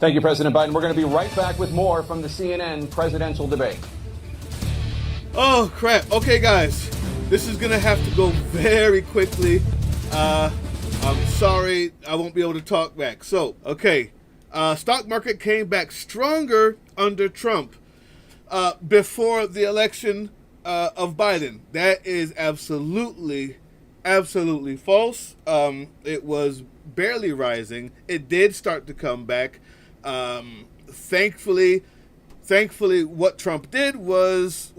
Thank you, President Biden. We're going to be right back with more from the CNN presidential debate. Oh, crap. Okay, guys. This is going to have to go very quickly. I'm sorry I won't be able to talk back. So, okay. Stock market came back stronger under Trump before the election of Biden. That is absolutely false. It was barely rising. It did start to come back. Thankfully, what Trump did was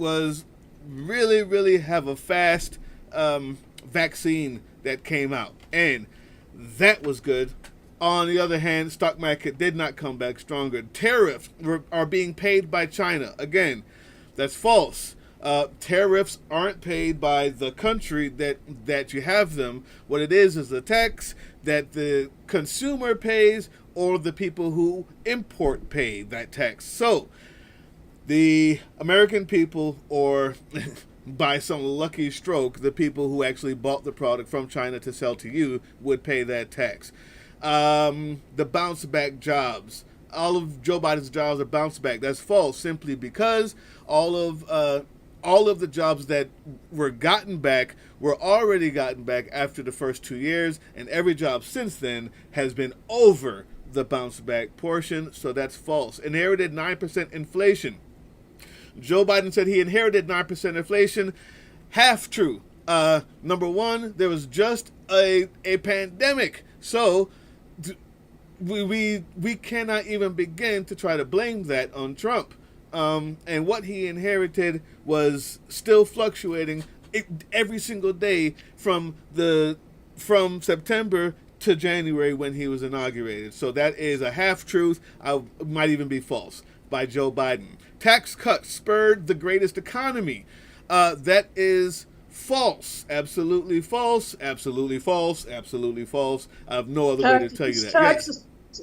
really have a fast vaccine that came out, and that was good. On the other hand, stock market did not come back stronger. Tariffs are being paid by China. Again, that's false. Tariffs aren't paid by the country that you have them. What it is a tax that the consumer pays or the people who import pay that tax. So the American people, or by some lucky stroke, the people who actually bought the product from China to sell to you, would pay that tax. The bounce back jobs. All of Joe Biden's jobs are bounced back. That's false, simply because all of the jobs that were gotten back were already gotten back after the first 2 years, and every job since then has been over the bounce back portion. So that's false. Inherited 9% inflation. Joe Biden said he inherited 9% inflation. Half true. Number one, there was just a pandemic. So we cannot even begin to try to blame that on Trump. And what he inherited was still fluctuating every single day from September to January when he was inaugurated. So that is a half-truth. Might even be false by Joe Biden. Tax cuts spurred the greatest economy. That is false. Absolutely false. Absolutely false. Absolutely false. I have no other way to tell you that.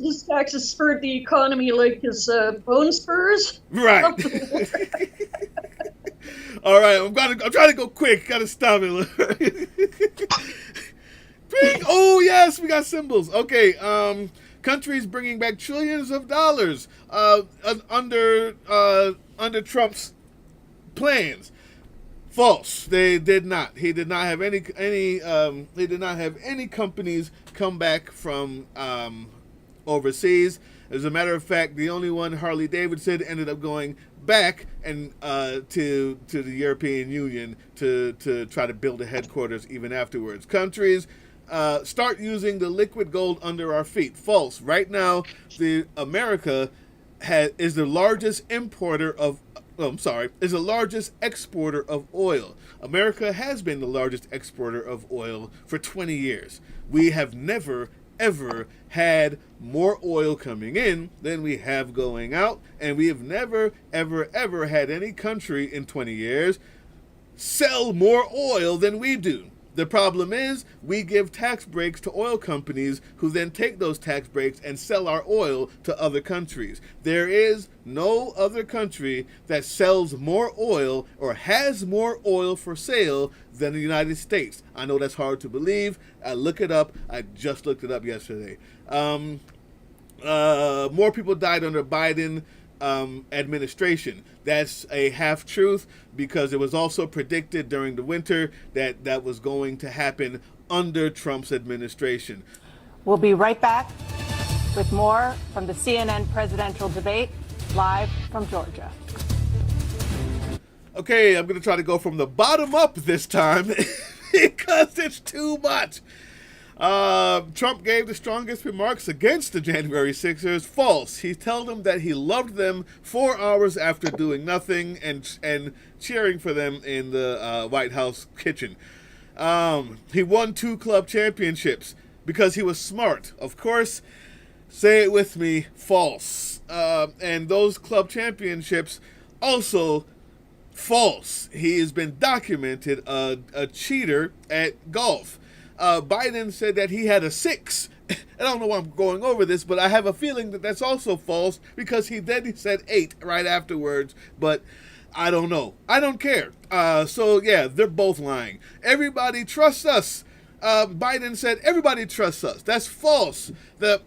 His taxes spurred the economy like his bone spurs. Right. All right, I'm trying to go quick. Gotta stop it. Oh yes, we got symbols. Okay. Countries bringing back trillions of dollars under Trump's plans. False. They did not. He did not have any. They did not have any companies come back from overseas. As a matter of fact, the only one, Harley Davidson, ended up going back and to the European Union to try to build a headquarters even afterwards. Countries start using the liquid gold under our feet. False. Right now, America is the largest exporter of oil. America has been the largest exporter of oil for 20 years. We have never, ever had more oil coming in than we have going out, and we have never, ever had any country in 20 years sell more oil than we do. The problem is we give tax breaks to oil companies who then take those tax breaks and sell our oil to other countries. There is no other country that sells more oil or has more oil for sale than the United States. I know that's hard to believe. Look it up. I just looked it up yesterday. More people died under Biden administration. That's a half-truth, because it was also predicted during the winter that was going to happen under Trump's administration. We'll be right back with more from the CNN presidential debate, live from Georgia. Okay, I'm going to try to go from the bottom up this time because it's too much. Trump gave the strongest remarks against the January 6ers. False. He told them that he loved them 4 hours after doing nothing and cheering for them in the White House kitchen. He won 2 club championships because he was smart. Of course, say it with me, false. And those club championships also false. He has been documented a cheater at golf. Biden said that he had a 6. I don't know why I'm going over this, but I have a feeling that that's also false, because he said 8 right afterwards, but I don't know. I don't care. So yeah, they're both lying. Everybody trusts us. Biden said everybody trusts us. That's false.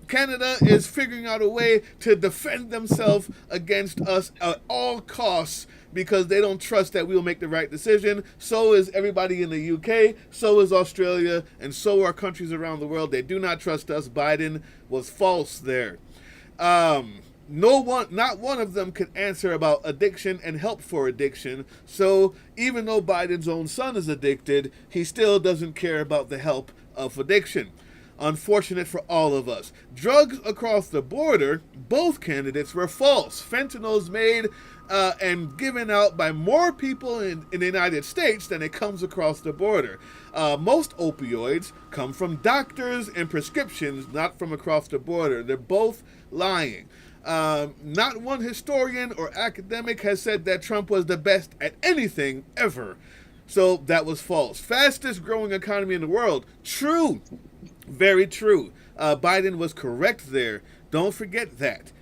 Canada is figuring out a way to defend themselves against us at all costs because they don't trust that we will make the right decision. So is everybody in the UK, so is Australia, and so are countries around the world. They do not trust us. Biden was false there. Not one of them could answer about addiction and help for addiction. So even though Biden's own son is addicted, he still doesn't care about the help of addiction. Unfortunate for all of us. Drugs across the border, both candidates were false. Fentanyl's made and given out by more people in the United States than it comes across the border. Most opioids come from doctors and prescriptions, not from across the border. They're both lying. Not one historian or academic has said that Trump was the best at anything ever. So that was false. Fastest growing economy in the world. True. Very true. Biden was correct there. Don't forget that.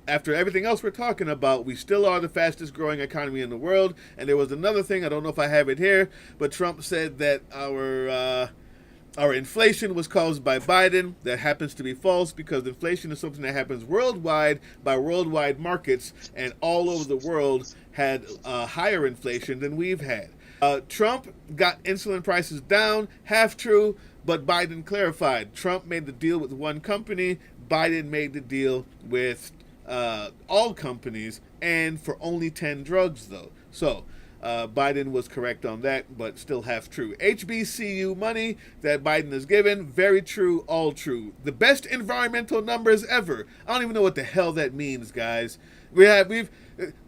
After everything else we're talking about, we still are the fastest growing economy in the world. And there was another thing, I don't know if I have it here, but Trump said that our inflation was caused by Biden. That happens to be false because inflation is something that happens worldwide by worldwide markets, and all over the world had higher inflation than we've had. Trump got insulin prices down, half true, but Biden clarified. Trump made the deal with one company, Biden made the deal with all companies, and for only 10 drugs, though. So Biden was correct on that, but still half true. HBCU money that Biden has given, very true, all true. The best environmental numbers ever. I don't even know what the hell that means, guys. We've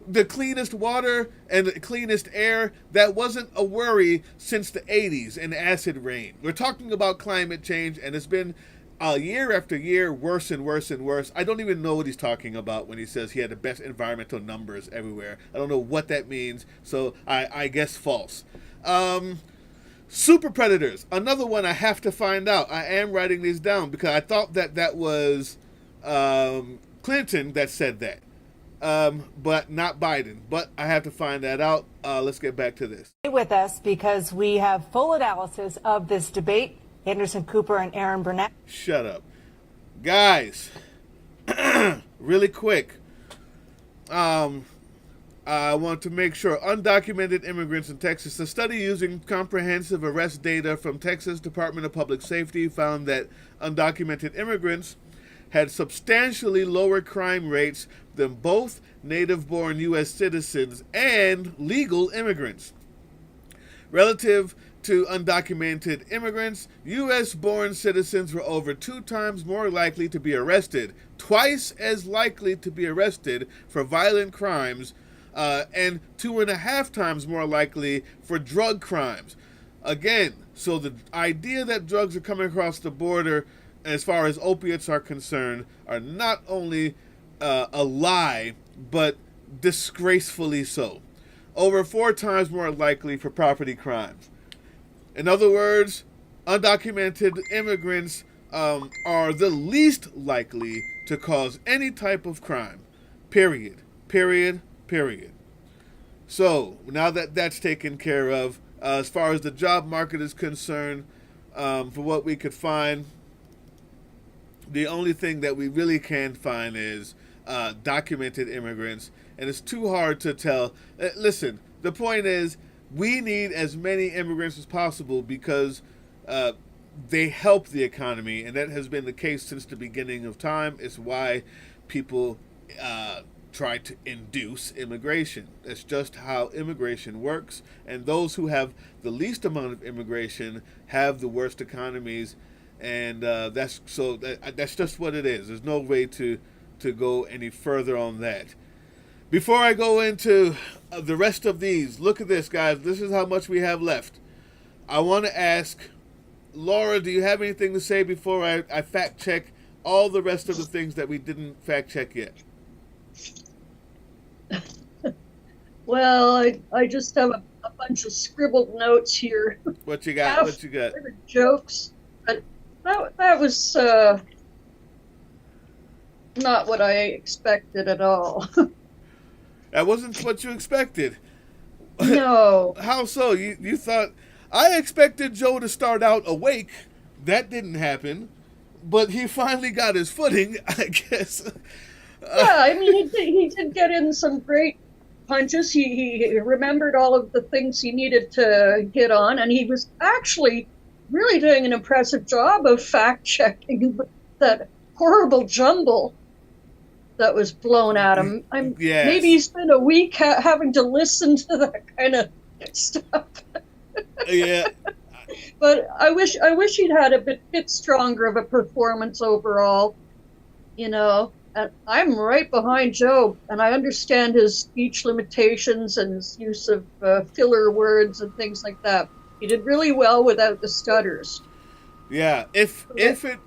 the cleanest water and the cleanest air. That wasn't a worry since the 80s and acid rain. We're talking about climate change, and it's been year after year worse and worse and worse. I don't even know what he's talking about when he says he had the best environmental numbers everywhere. I don't know what that means, so I guess false. Super predators, another one I have to find out. I am writing these down because I thought that was Clinton that said that. But not Biden. But I have to find that out. Let's get back to this. Stay with us because we have full analysis of this debate. Anderson Cooper and Aaron Burnett. Shut up. Guys, really quick. I want to make sure. Undocumented immigrants in Texas. A study using comprehensive arrest data from Texas Department of Public Safety found that undocumented immigrants had substantially lower crime rates than both native-born U.S. citizens and legal immigrants. Relative to undocumented immigrants, U.S.-born citizens were over 2 times more likely to be arrested, twice as likely to be arrested for violent crimes, and 2.5 times more likely for drug crimes. Again, so the idea that drugs are coming across the border, as far as opiates are concerned, are not only a lie, but disgracefully so. Over 4 times more likely for property crimes. In other words, undocumented immigrants are the least likely to cause any type of crime. Period. Period. Period. So, now that that's taken care of, as far as the job market is concerned, for what we could find, the only thing that we really can find is documented immigrants, and it's too hard to tell. Listen, the point is, we need as many immigrants as possible because they help the economy, and that has been the case since the beginning of time. It's why people try to induce immigration. That's just how immigration works, and those who have the least amount of immigration have the worst economies, and that's just what it is. There's no way to go any further on that. Before I go into the rest of these, look at this, guys. This is how much we have left. I want to ask, Laura, do you have anything to say before I fact check all the rest of the things that we didn't fact check yet? Well, I just have a bunch of scribbled notes here. What you got? What you got? Jokes, but that was not what I expected at all. That wasn't what you expected. No. How so? You thought I expected Joe to start out awake. That didn't happen. But he finally got his footing, I guess. Yeah, I mean, he did get in some great punches. He remembered all of the things he needed to hit on, and he was actually really doing an impressive job of fact-checking that horrible jumble that was blown at him. Yes. Maybe he spent a week having to listen to that kind of stuff. Yeah. But I wish he'd had a bit stronger of a performance overall, you know. And I'm right behind Joe, and I understand his speech limitations and his use of filler words and things like that. He did really well without the stutters. Yeah. If it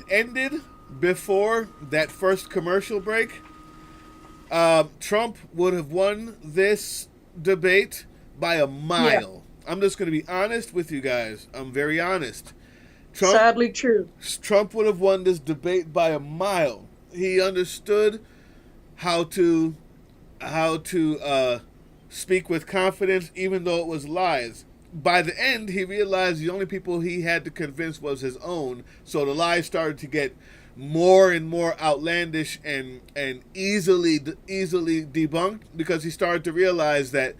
ended before that first commercial break, Trump would have won this debate by a mile. Yeah. I'm just going to be honest with you guys. I'm very honest. Sadly true. Trump would have won this debate by a mile. He understood how to speak with confidence, even though it was lies. By the end, he realized the only people he had to convince was his own. So the lies started to get more and more outlandish and easily debunked, because he started to realize that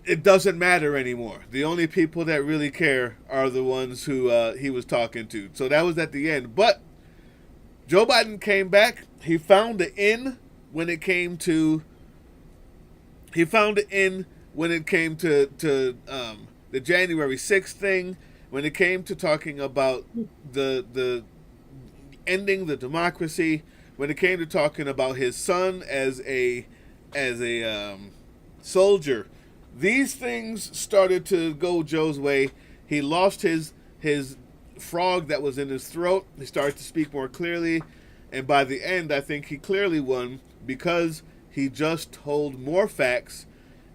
it doesn't matter anymore. The only people that really care are the ones who he was talking to. So that was at the end. But Joe Biden came back. He found the in when it came to. He found the in when it came to the January 6th thing. When it came to talking about the ending the democracy. When it came to talking about his son as a soldier. These things started to go Joe's way. He lost his frog that was in his throat. He started to speak more clearly. And by the end, I think he clearly won because he just told more facts.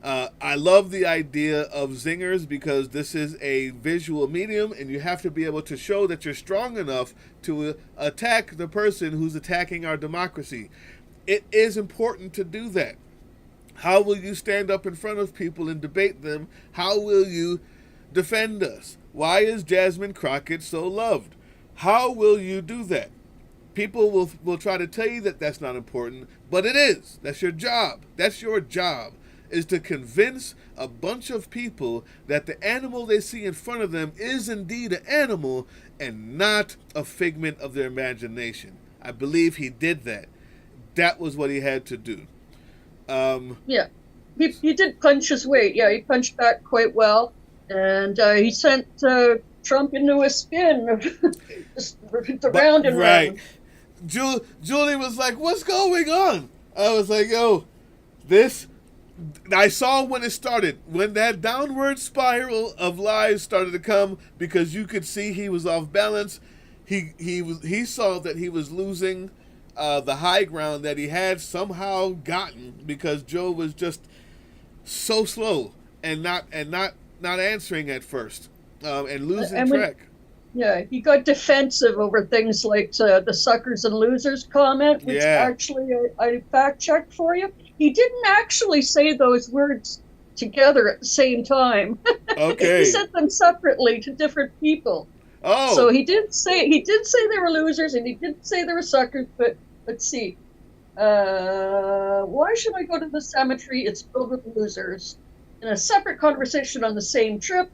I love the idea of zingers because this is a visual medium and you have to be able to show that you're strong enough to attack the person who's attacking our democracy. It is important to do that. How will you stand up in front of people and debate them? How will you defend us? Why is Jasmine Crockett so loved? How will you do that? People will try to tell you that that's not important, but it is. That's your job. That's your job, is to convince a bunch of people that the animal they see in front of them is indeed an animal and not a figment of their imagination. I believe he did that. That was what he had to do. Yeah, he did punch his weight. Yeah, he punched back quite well, and he sent Trump into a spin, just round and round. Julie was like, "What's going on?" I was like, "Yo, this." I saw when it started, when that downward spiral of lies started to come, because you could see he was off balance. He saw that he was losing the high ground that he had somehow gotten, because Joe was just so slow and not answering at first and losing track. Yeah, he got defensive over things like the suckers and losers comment, which actually I fact checked for you. He didn't actually say those words together at the same time. Okay. He said them separately to different people. Oh. So he did say they were losers and he did say they were suckers, but let's see. Why should I go to the cemetery? It's filled with losers. In a separate conversation on the same trip,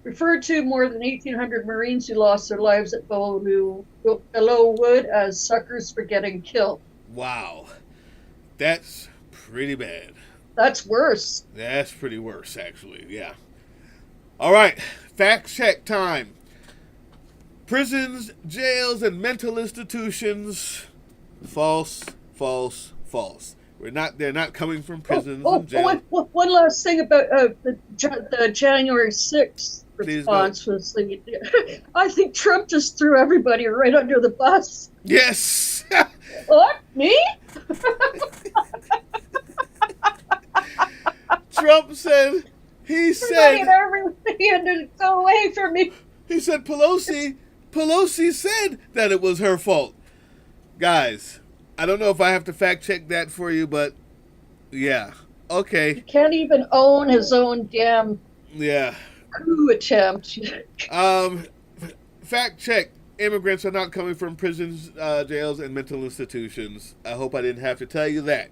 referred to more than 1,800 Marines who lost their lives at Belleau Wood as suckers for getting killed. Wow. That's pretty bad. That's worse. That's pretty worse, actually, yeah. All right, fact check time. Prisons, jails, and mental institutions, false, false, false. They're not coming from prisons and jails. One last thing about the January 6th response was I think Trump just threw everybody right under the bus. Yes. What? Me? Trump said, everybody had to go away from me. He said Pelosi said that it was her fault. Guys, I don't know if I have to fact check that for you, but yeah. Okay. He can't even own his own damn Yeah. coup attempt. Fact check. Immigrants are not coming from prisons, jails, and mental institutions. I hope I didn't have to tell you that.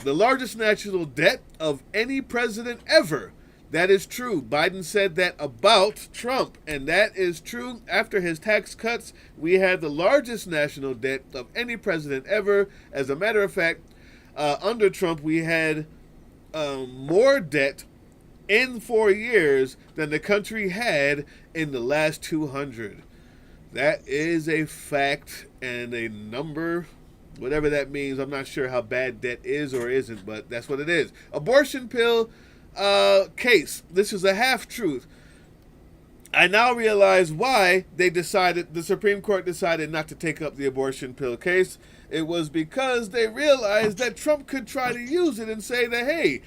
The largest national debt of any president ever. That is true. Biden said that about Trump, and that is true. After his tax cuts, we had the largest national debt of any president ever. As a matter of fact, under Trump, we had more debt in 4 years than the country had in the last 200. That is a fact and a number, whatever that means. I'm not sure how bad debt is or isn't, but that's what it is. Abortion pill case. This is a half-truth. I now realize why the Supreme Court decided not to take up the abortion pill case. It was because they realized that Trump could try to use it and say that, hey,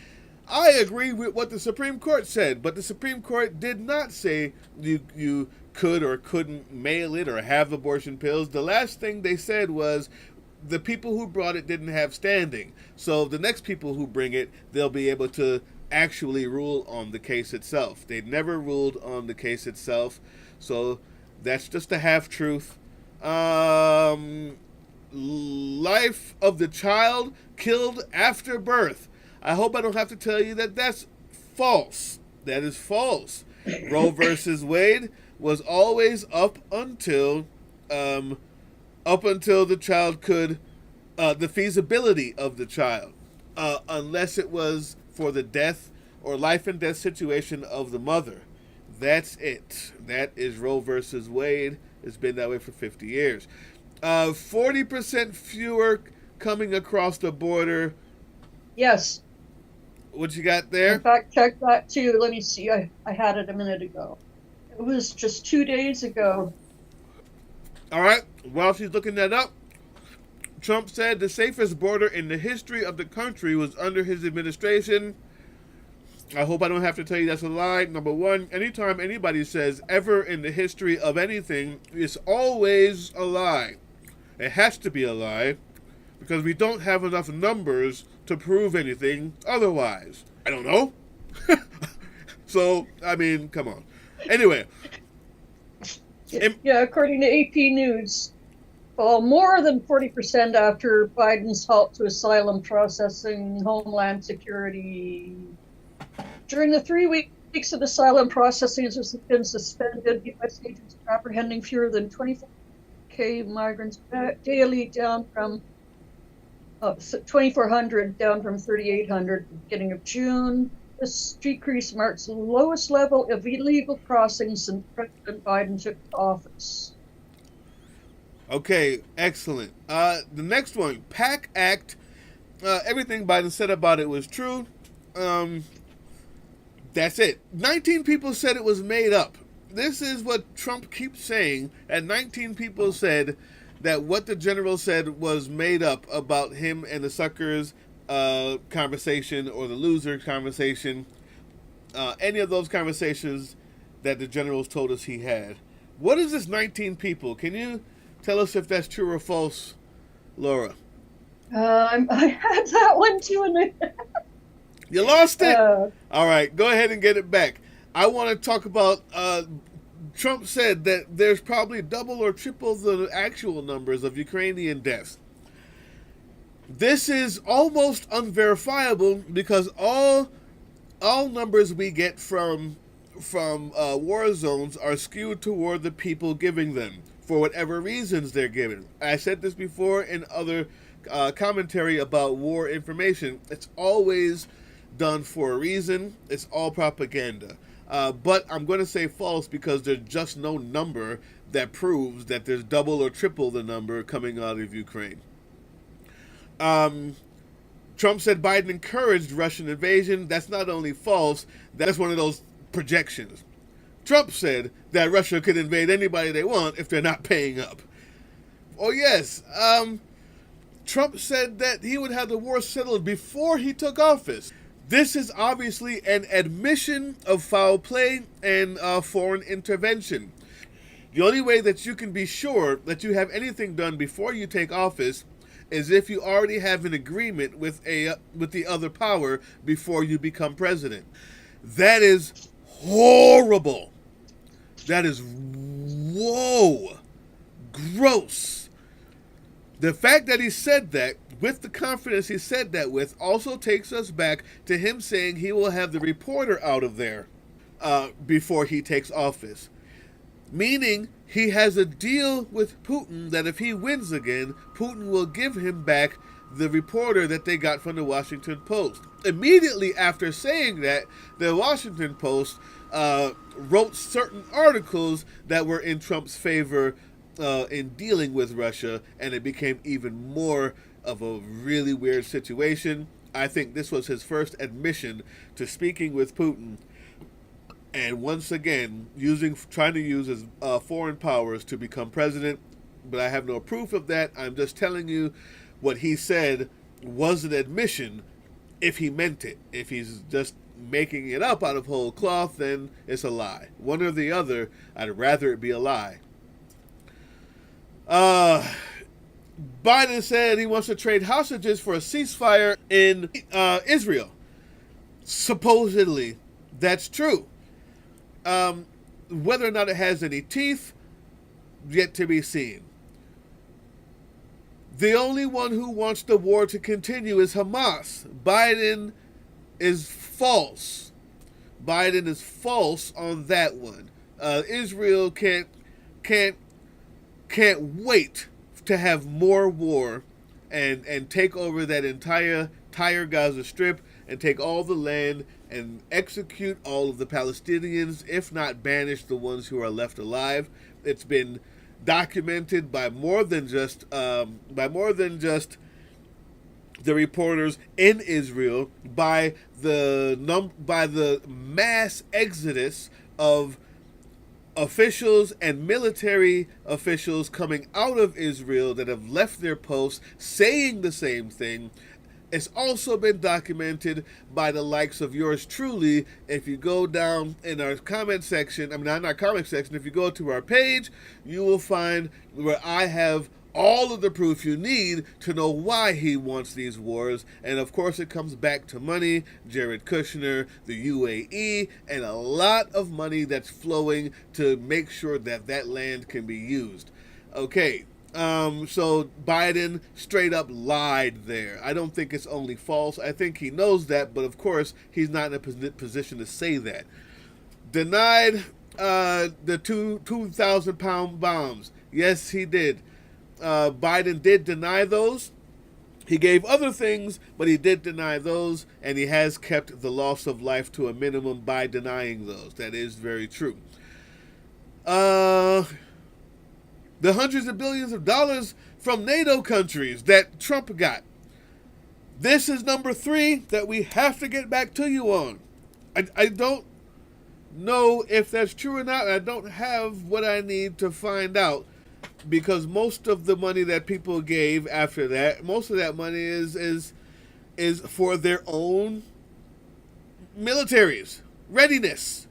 I agree with what the Supreme Court said, but the Supreme Court did not say you could or couldn't mail it or have abortion pills. The last thing they said was the people who brought it didn't have standing. So the next people who bring it, they'll be able to actually rule on the case itself. They never ruled on the case itself. So that's just a half-truth. Life of the child killed after birth. I hope I don't have to tell you that that's false. That is false. Roe versus Wade was always up until the child could, the feasibility of the child, unless it was for the death or life and death situation of the mother. That's it. That is Roe versus Wade. It's been that way for 50 years. 40% fewer coming across the border. Yes. What you got there? In fact, check that too. Let me see. I had it a minute ago. It was just 2 days ago. All right. While she's looking that up, Trump said the safest border in the history of the country was under his administration. I hope I don't have to tell you that's a lie. Number one, anytime anybody says ever in the history of anything, it's always a lie. It has to be a lie because we don't have enough numbers to prove anything otherwise. I don't know. So, I mean, come on. Anyway. Yeah, according to AP News, fall more than 40% after Biden's halt to asylum processing, Homeland Security. During the 3 weeks of asylum processing has been suspended, U.S. agents are apprehending fewer than 24,000 migrants daily, down from 2,400, down from 3,800 at the beginning of June. This decrease marks the lowest level of illegal crossings since President Biden took office. Okay, excellent. The next one, PAC Act. Everything Biden said about it was true. That's it. 19 people said it was made up. This is what Trump keeps saying, and 19 people said that what the general said was made up about him and the suckers conversation or the loser conversation. Any of those conversations that the generals told us he had. What is this 19 people? Can you tell us if that's true or false, Laura? I had that one too, and You lost it? All right, go ahead and get it back. I want to talk about, Trump said that there's probably double or triple the actual numbers of Ukrainian deaths. This is almost unverifiable because all numbers we get from war zones are skewed toward the people giving them for whatever reasons they're given. I said this before in other commentary about war information. It's always done for a reason. It's all propaganda. But I'm going to say false because there's just no number that proves that there's double or triple the number coming out of Ukraine. Trump said Biden encouraged Russian invasion. That's not only false, that's one of those projections. Trump said that Russia could invade anybody they want if they're not paying up. Oh, yes. Trump said that he would have the war settled before he took office. This is obviously an admission of foul play and foreign intervention. The only way that you can be sure that you have anything done before you take office is if you already have an agreement with the other power before you become president. That is horrible. That is, whoa, gross. The fact that he said that with the confidence he said that with also takes us back to him saying he will have the reporter out of there before he takes office. Meaning he has a deal with Putin that if he wins again, Putin will give him back the reporter that they got from the Washington Post. Immediately after saying that, the Washington Post wrote certain articles that were in Trump's favor in dealing with Russia, and it became even more of a really weird situation. I think this was his first admission to speaking with Putin, and once again trying to use his foreign powers to become president. But I have no proof of that. I'm just telling you what he said was an admission if he meant it. If he's just making it up out of whole cloth, then it's a lie. One or the other, I'd rather it be a lie. Biden said he wants to trade hostages for a ceasefire in Israel. Supposedly, that's true. Whether or not it has any teeth, yet to be seen. The only one who wants the war to continue is Hamas. Biden is false. Biden is false on that one. Israel can't wait to have more war and take over that entire Gaza Strip and take all the land and execute all of the Palestinians, if not banish the ones who are left alive. It's been documented by more than just the reporters in Israel, by the mass exodus of officials and military officials coming out of Israel that have left their posts saying the same thing. It's also been documented by the likes of yours truly. If you go down in our comment section, not in our comment section, if you go to our page, you will find where I have all of the proof you need to know why he wants these wars. And of course it comes back to money, Jared Kushner, the UAE, and a lot of money that's flowing to make sure that that land can be used. Okay. So Biden straight up lied there. I don't think it's only false. I think he knows that, but of course he's not in a position to say that. Denied the 2,000-pound bombs. Yes, he did. Biden did deny those. He gave other things, but he did deny those, and he has kept the loss of life to a minimum by denying those. That is very true. The hundreds of billions of dollars from NATO countries that Trump got. This is number 3 that we have to get back to you on. I don't know if that's true or not. I don't have what I need to find out, because most of the money that people gave after that, most of that money is for their own militaries, readiness.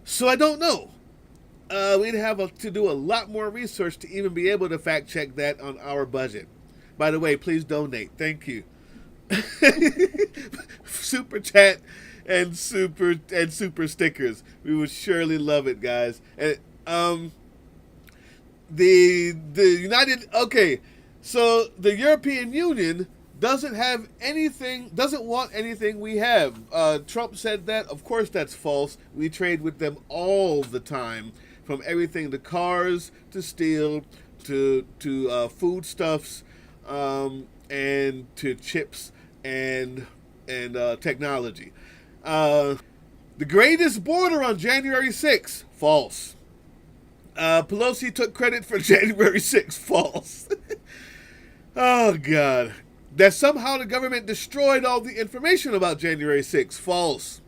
So I don't know. We'd have to do a lot more research to even be able to fact check that on our budget. By the way, please donate. Thank you. Super chat and super stickers. We would surely love it, guys. And the European Union doesn't want anything we have. Trump said that. Of course that's false. We trade with them all the time. From everything to cars, to steel, to foodstuffs, and to chips and technology. The greatest border on January 6th, false. Pelosi took credit for January 6th, false. Oh, God. That somehow the government destroyed all the information about January 6th, false.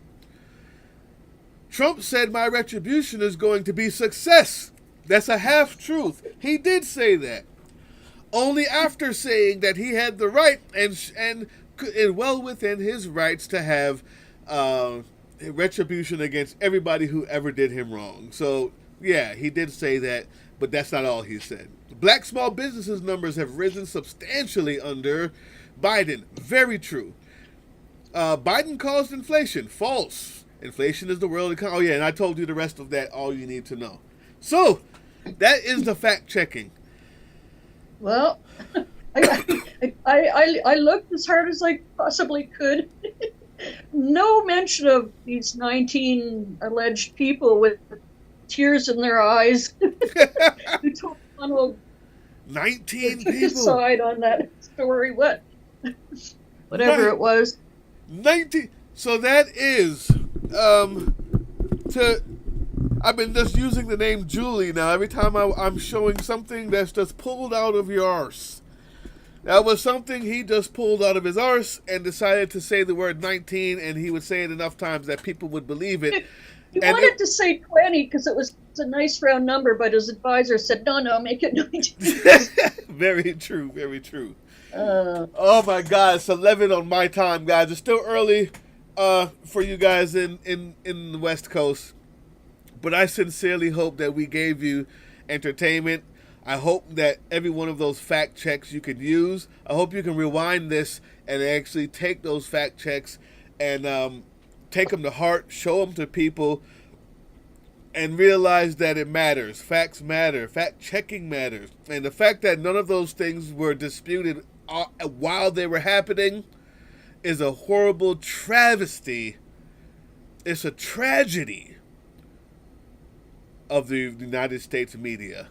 Trump said my retribution is going to be success. That's a half-truth. He did say that. Only after saying that he had the right and well within his rights to have retribution against everybody who ever did him wrong. So, yeah, he did say that, but that's not all he said. Black small businesses numbers have risen substantially under Biden. Very true. Biden caused inflation. False. Inflation is the world economy. Oh yeah, and I told you the rest of that. All you need to know. So that is the fact checking. Well, I looked as hard as I possibly could. No mention of these 19 alleged people with tears in their eyes who told Donald 19 to people. decide on that story. Whatever it was. 19. So that is I've been just using the name Julie now. Every time I'm showing something that's just pulled out of your arse. That was something he just pulled out of his arse and decided to say the word 19, and he would say it enough times that people would believe it. He wanted to say 20 because it was a nice round number, but his advisor said, no, make it 19. Very true, very true. Oh my God, it's 11 on my time, guys. It's still early for you guys in the West Coast. But I sincerely hope that we gave you entertainment. I hope that every one of those fact checks you could use. I hope you can rewind this and actually take those fact checks and take them to heart, show them to people, and realize that it matters. Facts matter. Fact checking matters. And the fact that none of those things were disputed while they were happening is a horrible travesty. It's a tragedy of the United States media.